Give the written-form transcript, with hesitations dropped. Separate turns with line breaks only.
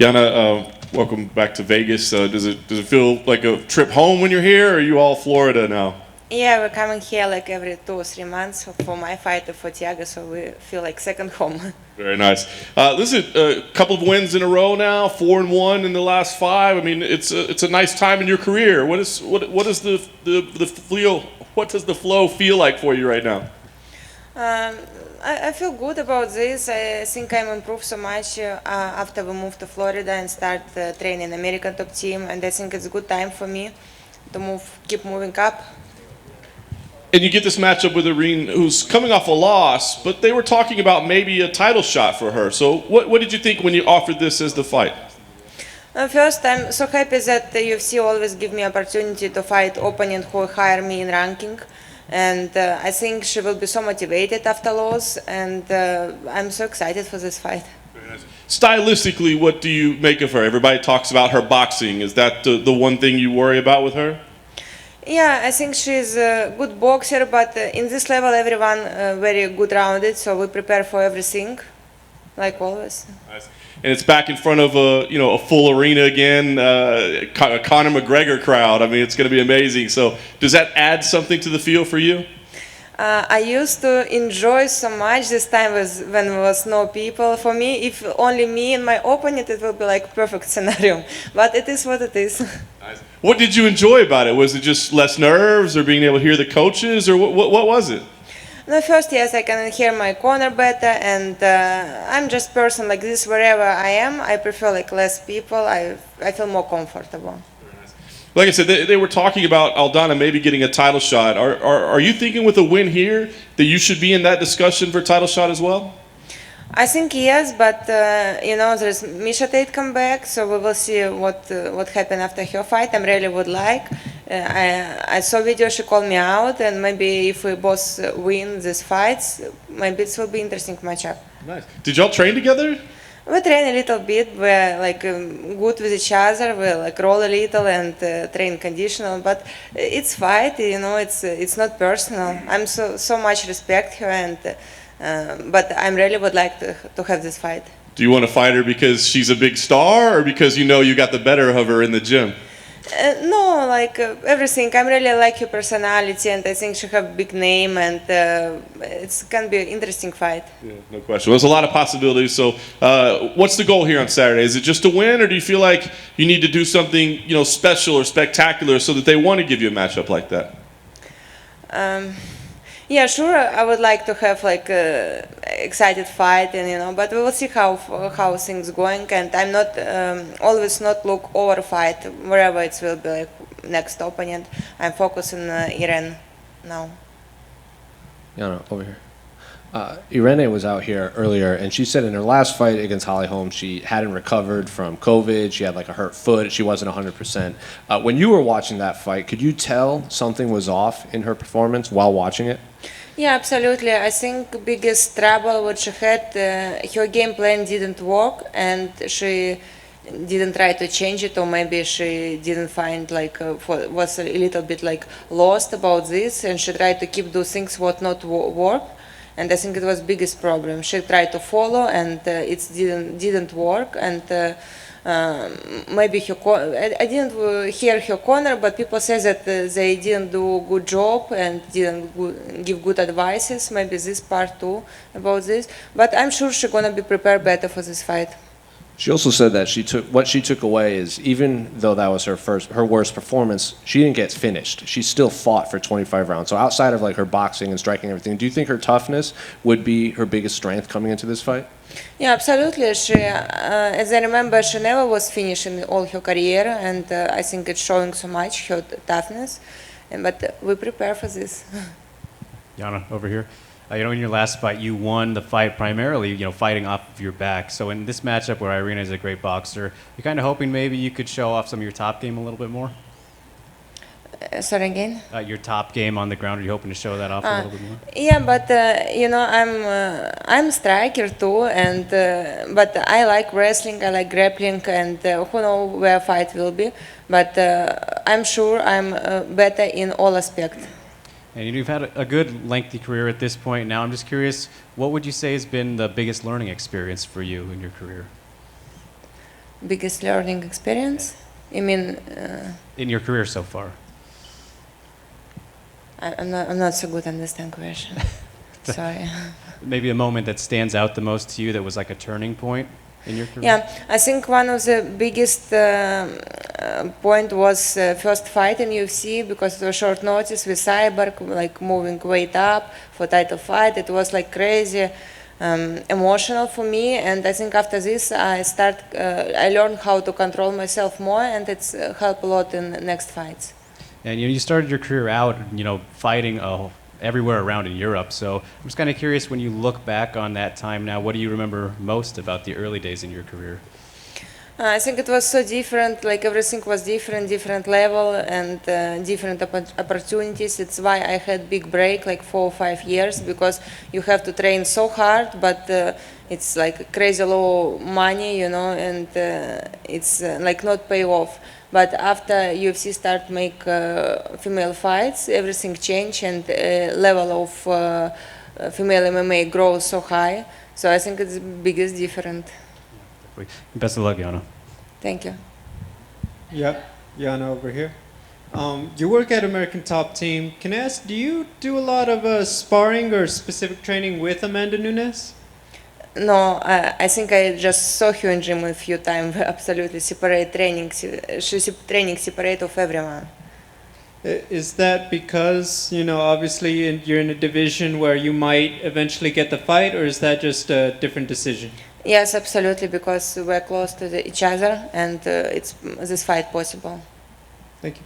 Yana, welcome back to Vegas. Does it feel like a trip home when you're here, or are you all Florida now?
Yeah, we're coming here like every 2 or 3 months for my fight or for Tiago, so we feel like second home.
Very nice. This is a couple of wins in a row now, 4-1 in the last 5. I mean, it's a nice time in your career. What is the flow feel like for you right now?
I feel good about this. I think I'm improved so much after we moved to Florida and start training American top team, and I think it's a good time for me to keep moving up.
And you get this matchup with Irene, who's coming off a loss, but they were talking about maybe a title shot for her. So what did you think when you offered this as the fight?
First, I'm so happy that the UFC always give me opportunity to fight opponent who hire me in ranking. And I think she will be so motivated after loss, and I'm so excited for this fight.
Stylistically, what do you make of her? Everybody talks about her boxing. Is that the one thing you worry about with her?
Yeah, I think she's a good boxer, but in this level, everyone very good rounded, so we prepare for everything, like always.
Nice. And it's back in front of a full arena again, a Conor McGregor crowd. I mean, it's going to be amazing. So does that add something to the feel for you?
I used to enjoy so much this time when there was no people. For me, if only me and my opponent, it will be like perfect scenario. But it is what it is.
Nice. What did you enjoy about it? Was it just less nerves, or being able to hear the coaches, or what was it?
No, first, yes, I can hear my corner better, and I'm just person like this wherever I am. I prefer like less people. I feel more comfortable.
Like I said, they were talking about Aldana maybe getting a title shot. Are you thinking with a win here that you should be in that discussion for title shot as well?
I think yes, but there's Miesha Tate come back, so we will see what happened after her fight. I really would like. I saw video, she called me out, and maybe if we both win these fights, maybe it will be interesting matchup.
Nice. Did y'all train together?
We train a little bit. We're like good with each other. We like roll a little and train conditional. But it's fight, It's not personal. I'm so much respect her, but I really would like to have this fight.
Do you want to fight her because she's a big star, or because you got the better of her in the gym?
No, like everything. I really like her personality, and I think she have a big name, and it's gonna be an interesting fight.
Yeah, no question. There's a lot of possibilities. So, what's the goal here on Saturday? Is it just to win, or do you feel like you need to do something, special or spectacular, so that they want to give you a matchup like that?
Yeah, sure. I would like to have like a excited fight, and but we will see how things going. And I'm not always not look over fight wherever it will be like next opponent. I'm focusing Irene now.
Yana, over here. Irene was out here earlier, and she said in her last fight against Holly Holm, she hadn't recovered from COVID. She had like a hurt foot. She wasn't 100%. When you were watching that fight, could you tell something was off in her performance while watching it?
Yeah, absolutely. I think biggest trouble what she had, her game plan didn't work, and she didn't try to change it, or maybe she didn't find was a little bit like lost about this, and she tried to keep do things what not work. And I think it was biggest problem. She tried to follow, and it didn't work. And maybe I didn't hear her corner, but people say that they didn't do a good job and didn't give good advices. Maybe this part too about this. But I'm sure she's gonna be prepared better for this fight.
She also said that what she took away is, even though that was her worst performance, she didn't get finished. She still fought for 25 rounds. So outside of like her boxing and striking and everything, do you think her toughness would be her biggest strength coming into this fight?
Yeah, absolutely. She, as I remember, she never was finished in all her career, and I think it's showing so much her toughness. But we prepare for this.
Yana, over here. In your last fight, you won the fight primarily, fighting off of your back. So in this matchup where Irene is a great boxer, you're kind of hoping maybe you could show off some of your top game a little bit more?
Sorry again?
Your top game on the ground, are you hoping to show that off a little bit more?
Yeah, but I'm striker too, and but I like wrestling, I like grappling, and who knows where fight will be. But I'm sure I'm better in all aspects.
And you've had a good lengthy career at this point now. I'm just curious, what would you say has been the biggest learning experience for you in your career?
Biggest learning experience? You mean?
In your career so far.
I'm not so good at understand question. Sorry.
Maybe a moment that stands out the most to you that was like a turning point in your career?
Yeah, I think one of the biggest point was first fight in UFC because it was short notice with Cyborg, like moving weight up for title fight. It was like crazy emotional for me, and I think after this I learned how to control myself more, and it's helped a lot in next fights.
And you started your career out, fighting everywhere around in Europe. So I'm just kind of curious, when you look back on that time now, what do you remember most about the early days in your career?
I think it was so different, like everything was different level and different opportunities. It's why I had big break, like 4 or 5 years, because you have to train so hard, but it's like crazy low money, and it's like not pay off. But after UFC start make female fights, everything changed and level of female MMA grows so high. So I think it's the biggest difference.
Best of luck, Yana.
Thank you.
Yep, Yana over here. You work at American Top Team. Can I ask, do you do a lot of sparring or specific training with Amanda Nunes?
No, I think I just saw her in gym a few times. Absolutely separate training. She's training separate of everyone.
Is that because, obviously you're in a division where you might eventually get the fight, or is that just a different decision?
Yes, absolutely, because we're close to each other and it's this fight possible.
Thank you.